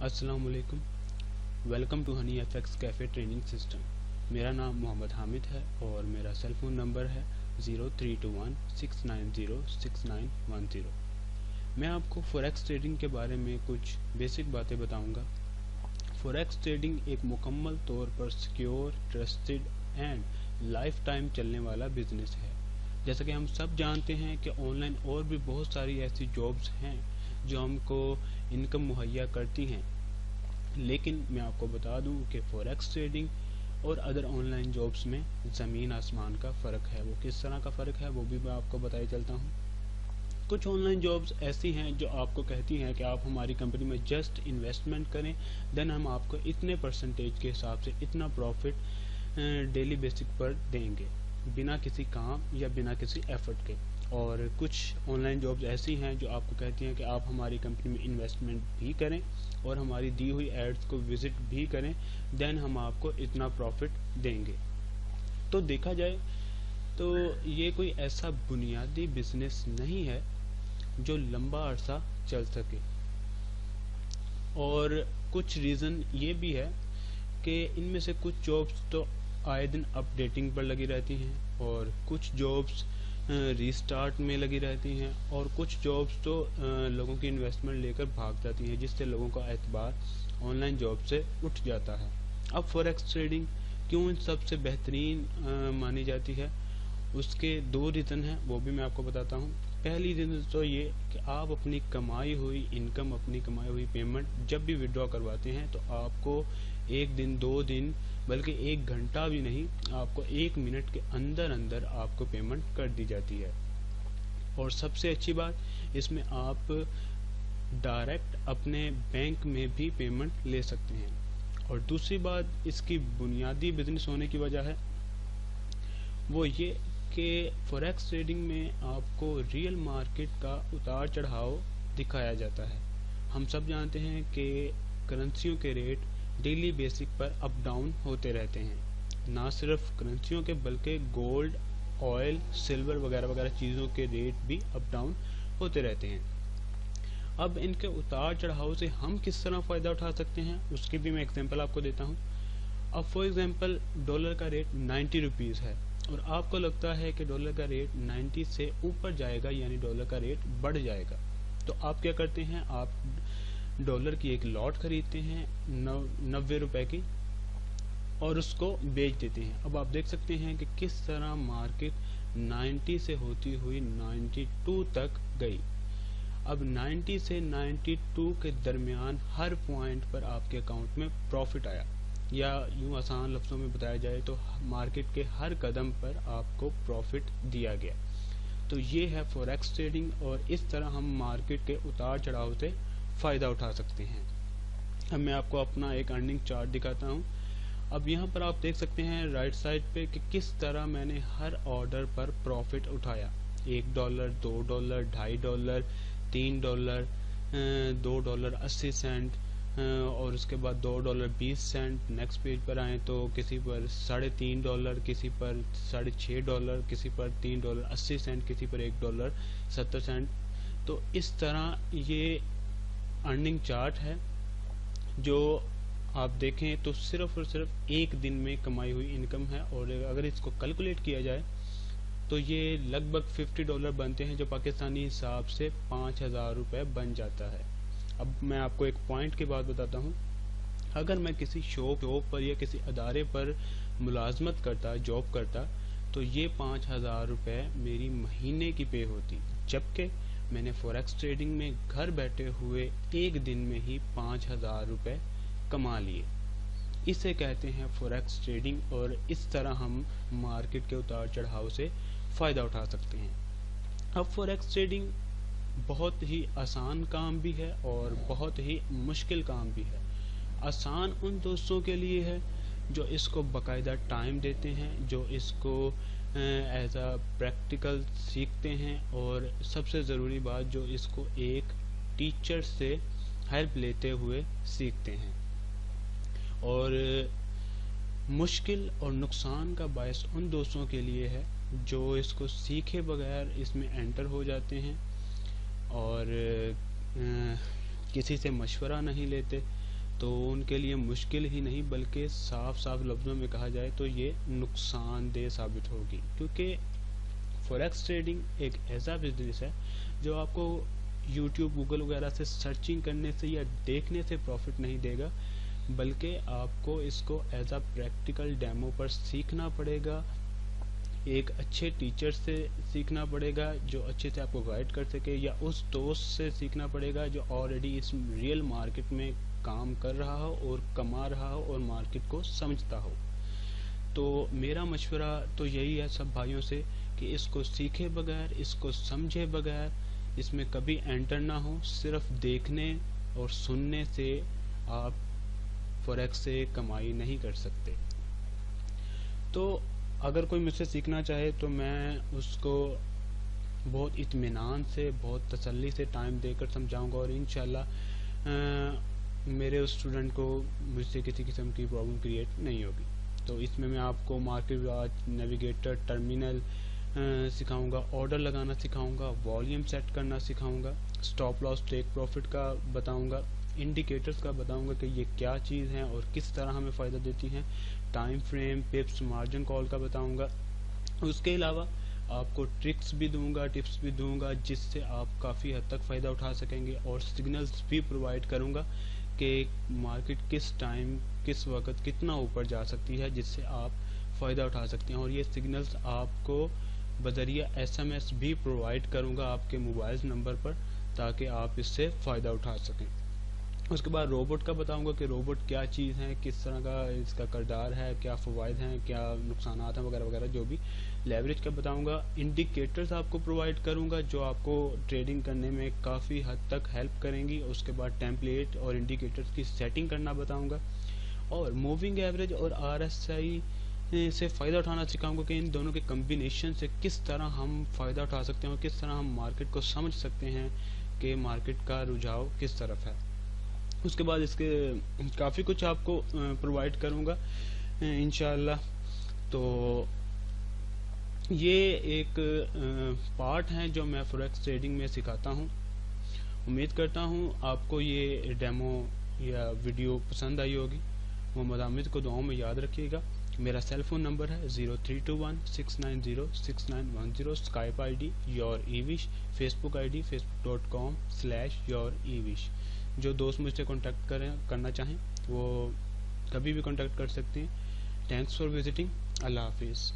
अस्सलाम वालेकुम। Welcome to honey FX café training system. मेरा नाम मोहम्मद हामिद है और मेरा सेल फ़ोन नंबर है 0321690691। मैं आपको फॉरेक्स ट्रेडिंग के बारे में कुछ बेसिक बातें बताऊंगा। फॉरेक्स ट्रेडिंग एक मुकम्मल तौर पर secure, trusted and life time चलने वाला बिजनेस है। जैसा कि हम सब जानते हैं कि ऑनलाइन और भी बहुत सारी ऐसी जॉब्स हैं जो हमको इनकम मुहैया करती हैं, लेकिन मैं आपको बता दूं कि फॉरेक्स ट्रेडिंग और अदर ऑनलाइन जॉब्स में ज़मीन आसमान का फ़र्क है। वो किस तरह का फ़र्क है वो भी मैं आपको बताई चलता हूं। कुछ ऑनलाइन जॉब्स ऐसी हैं जो आपको कहती हैं कि आप हमारी कंपनी में जस्ट इन्वेस्टमेंट करें, देन हम आपको इतने परसेंटेज के हिसाब से इतना प्रॉफिट डेली बेसिक पर देंगे, बिना किसी काम या बिना किसी एफर्ट के। और कुछ ऑनलाइन जॉब्स ऐसी हैं जो आपको कहती हैं कि आप हमारी कंपनी में इन्वेस्टमेंट भी करें और हमारी दी हुई एड्स को विजिट भी करें, देन हम आपको इतना प्रॉफिट देंगे। तो देखा जाए तो ये कोई ऐसा बुनियादी बिजनेस नहीं है जो लंबा अरसा चल सके। और कुछ रीज़न ये भी है कि इनमें से कुछ जॉब्स तो आए दिन अपडेटिंग पर लगी रहती हैं और कुछ जॉब्स रीस्टार्ट में लगी रहती हैं और कुछ जॉब्स तो लोगों की इन्वेस्टमेंट लेकर भाग जाती हैं, जिससे लोगों का एतबार ऑनलाइन जॉब से उठ जाता है। अब फॉरेक्स ट्रेडिंग क्यों इन सबसे बेहतरीन मानी जाती है, उसके दो रीज़न हैं, वो भी मैं आपको बताता हूँ। पहली रीज़न तो ये कि आप अपनी कमाई हुई इनकम, अपनी कमाई हुई पेमेंट जब भी विड्रॉ करवाते हैं तो आपको एक दिन, 2 दिन, बल्कि 1 घंटा भी नहीं, आपको 1 मिनट के अंदर अंदर आपको पेमेंट कर दी जाती है। और सबसे अच्छी बात, इसमें आप डायरेक्ट अपने बैंक में भी पेमेंट ले सकते हैं। और दूसरी बात, इसकी बुनियादी बिजनेस होने की वजह है वो ये कि फॉरेक्स ट्रेडिंग में आपको रियल मार्केट का उतार चढ़ाव दिखाया जाता है। हम सब जानते हैं कि करेंसियों के रेट डेली बेसिक पर अप डाउन होते रहते हैं। ना सिर्फ करेंसियों के बल्कि गोल्ड, ऑयल, सिल्वर वगैरह वगैरह चीज़ों के रेट भी अप डाउन होते रहते हैं। अब इनके उतार चढ़ाव से हम किस तरह फ़ायदा उठा सकते हैं उसकी भी मैं एग्जांपल आपको देता हूँ। अब फॉर एग्जांपल डॉलर का रेट 90 रुपीज़ है और आपको लगता है कि डॉलर का रेट 90 से ऊपर जाएगा, यानी डॉलर का रेट बढ़ जाएगा। तो आप क्या करते हैं, आप डॉलर की एक लॉट खरीदते हैं 90 रुपए की और उसको बेच देते हैं। अब आप देख सकते हैं कि किस तरह मार्केट 90 से होती हुई 92 तक गई। अब 90 से 92 के दरमियान हर पॉइंट पर आपके अकाउंट में प्रॉफिट आया, या यूँ आसान लफ्ज़ों में बताया जाए तो मार्केट के हर कदम पर आपको प्रॉफिट दिया गया। तो ये है फॉरेक्स ट्रेडिंग और इस तरह हम मार्केट के उतार चढ़ाव से फ़ायदा उठा सकते हैं। अब मैं आपको अपना एक अर्निंग चार्ट दिखाता हूँ। अब यहाँ पर आप देख सकते हैं राइट साइड पे कि किस तरह मैंने हर ऑर्डर पर प्रॉफिट उठाया। $1, $2, $2.5, $3, $2.80 और उसके बाद $2.20। नेक्स्ट पेज पर आए तो किसी पर $3.5, किसी पर $6.5, किसी पर $3.80, किसी पर $1.70। तो इस तरह ये अर्निंग चार्ट है जो आप देखें तो सिर्फ और सिर्फ एक दिन में कमाई हुई इनकम है। और अगर इसको कैलकुलेट किया जाए तो ये लगभग $50 बनते हैं, जो पाकिस्तानी हिसाब से 5000 रुपये बन जाता है। अब मैं आपको एक पॉइंट की बात बताता हूँ। अगर मैं किसी शॉप पर या किसी अदारे पर मुलाजमत करता, जॉब करता, तो ये 5000 रुपये मेरी महीने की पे होती, जबकि मैंने फॉरेक्स ट्रेडिंग में घर बैठे हुए एक दिन में ही 5000 रुपये कमा लिए। इसे कहते हैं फॉरेक्स ट्रेडिंग और इस तरह हम मार्केट के उतार चढ़ाव से फ़ायदा उठा सकते हैं। अब फॉरेक्स ट्रेडिंग बहुत ही आसान काम भी है और बहुत ही मुश्किल काम भी है। आसान उन दोस्तों के लिए है जो इसको बाकायदा टाइम देते हैं, जो इसको एज आ प्रैक्टिकल सीखते हैं, और सबसे ज़रूरी बात, जो इसको एक टीचर से हेल्प लेते हुए सीखते हैं। और मुश्किल और नुकसान का बायस उन दोस्तों के लिए है जो इसको सीखे बगैर इसमें एंटर हो जाते हैं और किसी से मशवरा नहीं लेते, تو ان کے لیے مشکل ہی نہیں بلکہ صاف صاف لفظوں میں کہا جائے تو یہ نقصان دہ ثابت ہوگی، کیونکہ فوریکس ٹریڈنگ ایک ایسا بزنس ہے جو آپ کو یوٹیوب گوگل وغیرہ سے سرچنگ کرنے سے یا دیکھنے سے پروفٹ نہیں دے گا، بلکہ آپ کو اس کو ایز اے پریکٹیکل ڈیمو پر سیکھنا پڑے گا، ایک اچھے ٹیچر سے سیکھنا پڑے گا جو اچھے سے آپ کو گائیڈ کر سکے، یا اس دوست سے سیکھنا پڑے گا جو آلریڈی اس ریئل مارکیٹ میں کام کر رہا ہو اور کما رہا ہو اور مارکیٹ کو سمجھتا ہو۔ تو میرا مشورہ تو یہی ہے سب بھائیوں سے کہ اس کو سیکھے بغیر، اس کو سمجھے بغیر اس میں کبھی انٹر نہ ہو، صرف دیکھنے اور سننے سے آپ فوریکس سے کمائی نہیں کر سکتے۔ تو اگر کوئی مجھ سے سیکھنا چاہے تو میں اس کو بہت اطمینان سے، بہت تسلی سے ٹائم دے کر سمجھاؤں گا، اور انشاءاللہ میرے اسٹوڈنٹ کو مجھ سے کسی قسم کی پرابلم کریٹ نہیں ہوگی۔ تو اس میں آپ کو مارکیٹ واچ، نیویگیٹر، ٹرمینل سکھاؤں گا، آرڈر لگانا سکھاؤں گا، والیوم سیٹ کرنا سکھاؤں گا، سٹاپ لاس ٹیک پروفٹ کا بتاؤں گا، انڈیکیٹرز کا بتاؤں گا کہ یہ کیا چیز ہیں اور کس طرح ہمیں فائدہ دیتی ہیں، ٹائم فریم، پپس، مارجن کال کا بتاؤں گا۔ اس کے علاوہ آپ کو ٹرکس بھی دوں گا، ٹپس بھی دوں گا جس سے آپ کافی حد تک فائدہ اٹھا سکیں گے، اور سگنلز بھی پرووائڈ کروں گا کہ مارکیٹ کس ٹائم، کس وقت کتنا اوپر جا سکتی ہے جس سے آپ فائدہ اٹھا سکتے ہیں، اور یہ سگنلز آپ کو بذریعہ SMS بھی پرووائڈ کروں گا آپ کے موبائل نمبر پر تاکہ آپ اس سے فائدہ اٹھا سکیں۔ اس کے بعد روبوٹ کا بتاؤں گا کہ روبوٹ کیا چیز ہے، کس طرح کا اس کا کردار ہے، کیا فوائد ہیں، کیا نقصانات ہیں وغیرہ وغیرہ جو بھی۔ لیوریج کا بتاؤں گا، انڈیکیٹرز آپ کو پرووائڈ کروں گا جو آپ کو ٹریڈنگ کرنے میں کافی حد تک ہیلپ کریں گی۔ اس کے بعد ٹیمپلیٹ اور انڈیکیٹرز کی سیٹنگ کرنا بتاؤں گا، اور موونگ ایوریج اور RSI سے فائدہ اٹھانا سکھاؤں گا کہ ان دونوں کے کمبینیشن سے کس طرح ہم فائدہ اٹھا سکتے ہیں اور کس طرح ہم مارکیٹ کو سمجھ سکتے ہیں کہ مارکیٹ کا رجحان کس طرف ہے۔ اس کے بعد اس کے کافی کچھ آپ کو پرووائڈ کروں گا انشاءاللہ۔ تو یہ ایک پارٹ ہیں جو میں فوریکس ٹریڈنگ میں سکھاتا ہوں۔ امید کرتا ہوں آپ کو یہ ڈیمو یا ویڈیو پسند آئی ہوگی۔ محمد حامد کو دعاؤں میں یاد رکھیے گا۔ میرا سیل فون نمبر ہے 0321690610، اسکائپ ID YourEwish، فیس بک ID facebook.com/YourEwish۔ جو دوست مجھ سے کانٹیکٹ کرنا چاہیں وہ کبھی بھی کانٹیکٹ کر سکتے ہیں۔ Thanks for visiting. اللہ حافظ۔